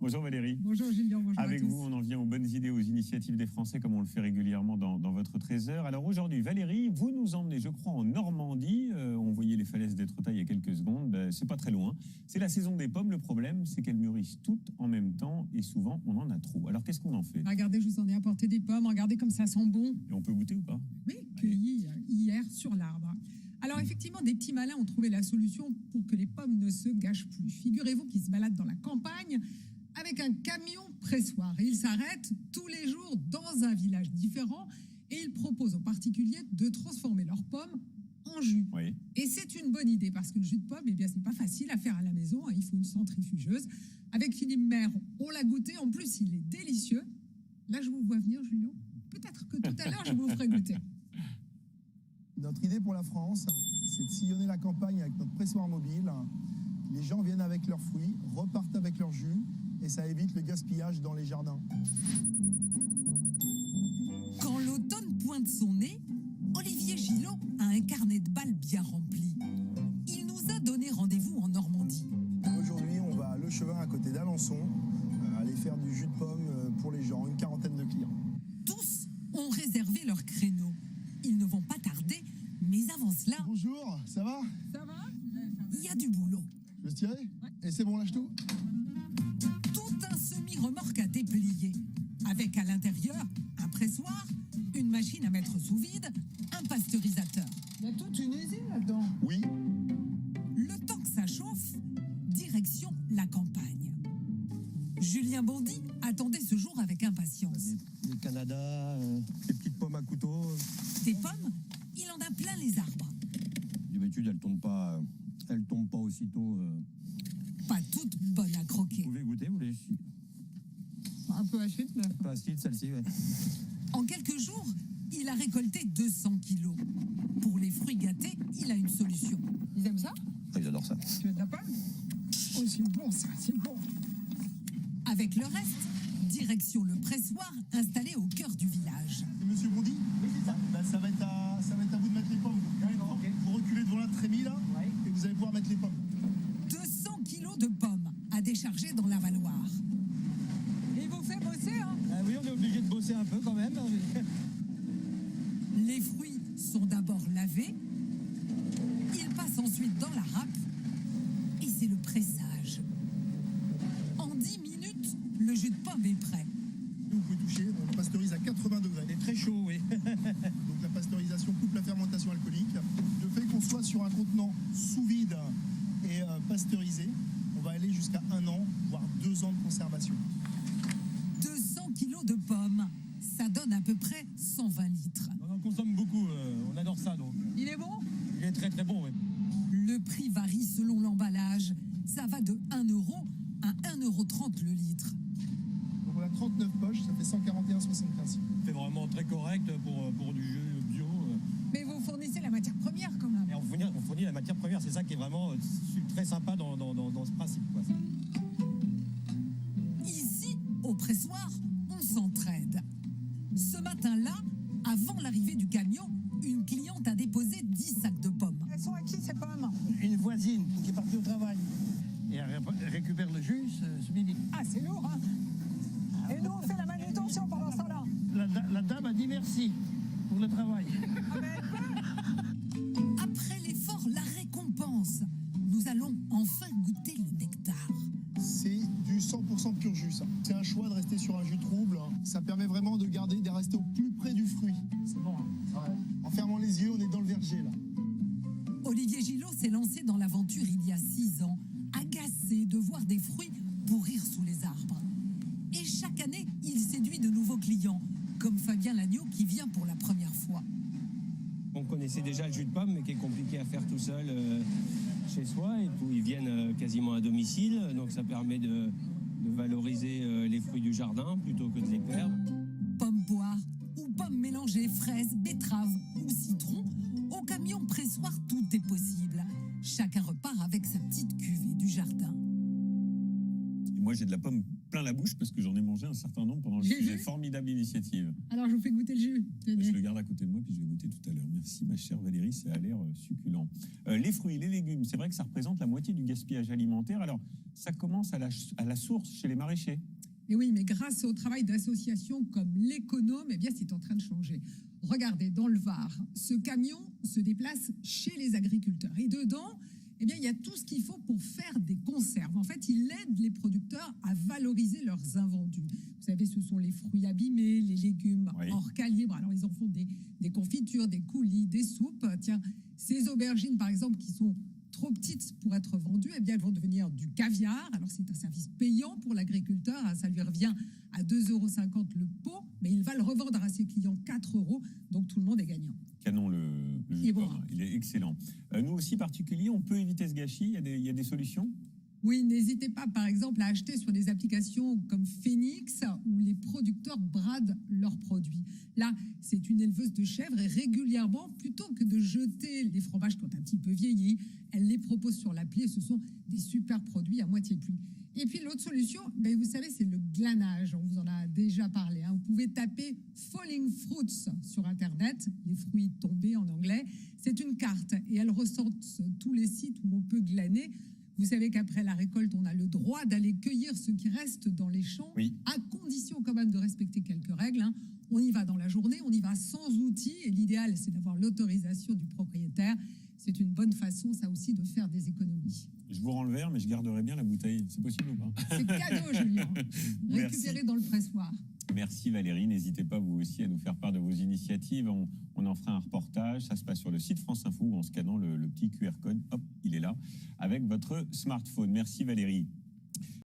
Bonjour Valérie. Bonjour Julien, bonjour Avec à tous. vous, on en vient aux bonnes idées, aux initiatives des Français, comme on le fait régulièrement dans votre trésor. Alors aujourd'hui, Valérie, vous nous emmenez, je crois, en Normandie. On voyait les falaises d'Étretat il y a quelques secondes. C'est pas très loin. C'est la saison des pommes. Le problème, c'est qu'elles mûrissent toutes en même temps et souvent, on en a trop. Alors qu'est-ce qu'on en fait? Regardez, je vous en ai apporté des pommes. Regardez comme ça sent bon. Et on peut goûter ou pas? Oui, cueillies hier sur l'arbre. Alors effectivement, des petits malins ont trouvé la solution pour que les pommes ne se gâchent plus. Figurez-vous qu'ils se baladent dans la campagne avec un camion pressoir. Et ils s'arrêtent tous les jours dans un village différent et ils proposent aux particuliers de transformer leurs pommes en jus. Oui. Et c'est une bonne idée parce que le jus de pomme, eh bien, c'est pas facile à faire à la maison. Il faut une centrifugeuse. Avec Philippe Maire, on l'a goûté. En plus, il est délicieux. Là, je vous vois venir, Julien. Peut-être que tout à l'heure, je vous ferai goûter. Notre idée pour la France, c'est de sillonner la campagne avec notre pressoir mobile. Les gens viennent avec leurs fruits, repartent avec leur jus, et ça évite le gaspillage dans les jardins. Quand l'automne pointe son nez, Olivier Gillot a un carnet de balles bien rempli. Il nous a donné rendez-vous en Normandie. Aujourd'hui, on va à Le Chevin, à côté d'Alençon, aller faire du jus de pomme pour les gens, une quarantaine de clients. Tous ont réservé leur créneau. Ils ne vont pas tarder, mais avant cela, Bonjour, ça va? Ça va? il y a du boulot. Je peux se tirer? Et c'est bon, lâche tout? Tout un semi-remorque à déplier, avec à l'intérieur un pressoir, une machine à mettre sous vide, un pasteurisateur. Il y a toute une usine là-dedans. Oui. Le temps que ça chauffe, direction la campagne. Julien Bondy attendait ce jour avec impatience. Des Canada, des petites pommes à couteau. Des pommes, il en a plein les arbres. D'habitude, elle tombe pas aussitôt. Pas toutes bonnes à croquer. Vous pouvez goûter, vous voulez? Un peu haché de neuf. Pas acide, celle-ci, ouais. En quelques jours, il a récolté 200 kilos. Pour les fruits gâtés, il a une solution. Ils aiment ça? Ils adorent ça. Tu veux de la pomme? Oh, c'est bon ça, c'est bon. Avec le reste, direction le pressoir installé au cœur du village. Monsieur Bondy? Oui, c'est ça. Ça va être à vous de mettre les pommes. Vous reculez devant la trémie, là, et vous allez pouvoir mettre les pommes. 200 kilos de pommes à décharger dans la Valoire. Et il vous fait bosser, hein? Oui, on est obligé de bosser un peu quand même. Les fruits sont d'abord lavés. Ils passent ensuite dans la râpe. Et c'est le pressage. En 10 minutes, le jus de pomme est prêt. Vous pouvez toucher, on pasteurise à 80 degrés. C'est très chaud, oui. Donc la pasteurisation coupe la fermentation alcoolique. Le fait qu'on soit sur un contenant sous vide et pasteurisé, on va aller jusqu'à 1 an, voire 2 ans de conservation. 200 kilos de pommes, ça donne à peu près 120 litres. On en consomme beaucoup, on adore ça, donc. Il est bon? Il est très très bon, oui. Le prix varie selon l'emballage. Ça va de 1 euro à 1,30 € le litre. Donc on a 39 poches, ça fait 141,75. C'est vraiment très correct pour du jus bio. Mais vous fournissez la matière première quand même. Et on fournit la matière première, c'est ça qui est vraiment très sympa dans ce principe, quoi. Ici, au pressoir, on s'entraide. Ce matin-là, avant l'arrivée du camion, une cliente a déposé 10 sacs de pommes. Elles sont à qui ces pommes? Une voisine qui est partie au travail. Et elle récupère le jus ce midi. Ah, c'est lourd, hein? Et nous, on fait la manutention pendant ce temps-là. La dame a dit merci pour le travail. Après l'effort, la récompense. Nous allons enfin goûter le nectar. C'est du 100% pur jus, ça. C'est un choix de rester sur un jus trouble. Ça permet vraiment de rester au plus près du fruit. C'est bon, hein? Ouais. En fermant les yeux, on est dans le verger, là. Olivier Gillot s'est lancé dans l'aventure il y a 6 ans, agacé de voir des fruits pourrir sous les arbres. Et chaque année, il séduit de nouveaux clients, comme Fabien Lagneau qui vient pour la première fois. On connaissait déjà le jus de pomme, mais qui est compliqué à faire tout seul chez soi. Et tout, ils viennent quasiment à domicile, donc ça permet de valoriser les fruits du jardin plutôt que de les perdre. Pommes poires ou pommes mélangées, fraises, betteraves ou citron, au camion pressoir, tout est possible. Chacun repart avec sa petite cuvée du jardin. Et moi, j'ai de la pomme me plein la bouche parce que j'en ai mangé un certain nombre pendant le J'ai sujet. vu. Formidable initiative. Alors, je vous fais goûter le jus. Tenez. Je le garde à côté de moi, puis je vais goûter tout à l'heure. Merci, ma chère Valérie, ça a l'air succulent. Les fruits, les légumes, c'est vrai que ça représente la moitié du gaspillage alimentaire. Alors, ça commence à la source chez les maraîchers. Et oui, mais grâce au travail d'associations comme l'Économe, eh bien, c'est en train de changer. Regardez, dans le Var, ce camion se déplace chez les agriculteurs. Et dedans, eh bien, il y a tout ce qu'il faut pour faire des conserves. En fait, il aide les producteurs à valoriser leurs invendus. Vous savez, ce sont les fruits abîmés, les légumes Oui. hors calibre. Alors, ils en font des confitures, des coulis, des soupes. Tiens, ces aubergines, par exemple, qui sont trop petites pour être vendues, eh bien, elles vont devenir du caviar. Alors, c'est un service payant pour l'agriculteur. Ça lui revient à 2,50 € le pot, mais il va le revendre à ses clients 4 €. Donc, tout le monde est gagnant. Canon le jus Il est de bon, pomme, hein. il est excellent. Nous aussi, particuliers, on peut éviter ce gâchis. Il y a des solutions. Oui, n'hésitez pas, par exemple, à acheter sur des applications comme Phoenix, où les producteurs bradent leurs produits. Là, c'est une éleveuse de chèvres et régulièrement, plutôt que de jeter les fromages qui ont un petit peu vieilli, elle les propose sur l'appli et ce sont des super produits à moitié prix. Et puis l'autre solution, ben, vous savez, c'est le glanage. On vous en a déjà parlé. Vous pouvez taper Falling Fruits sur Internet, les fruits tombés en anglais. C'est une carte et elle recense tous les sites où on peut glaner. Vous savez qu'après la récolte, on a le droit d'aller cueillir ce qui reste dans les champs, Oui. à condition quand même de respecter quelques règles. On y va dans la journée, on y va sans outils, et l'idéal, c'est d'avoir l'autorisation du propriétaire. C'est une bonne façon, ça aussi, de faire des économies. Je vous rends le verre, mais je garderai bien la bouteille. C'est possible ou pas? C'est cadeau, Julien. Merci. Récupéré dans le pressoir. Merci Valérie. N'hésitez pas vous aussi à nous faire part de vos initiatives. On en fera un reportage. Ça se passe sur le site France Info en scannant le petit QR code. Hop, il est là avec votre smartphone. Merci Valérie.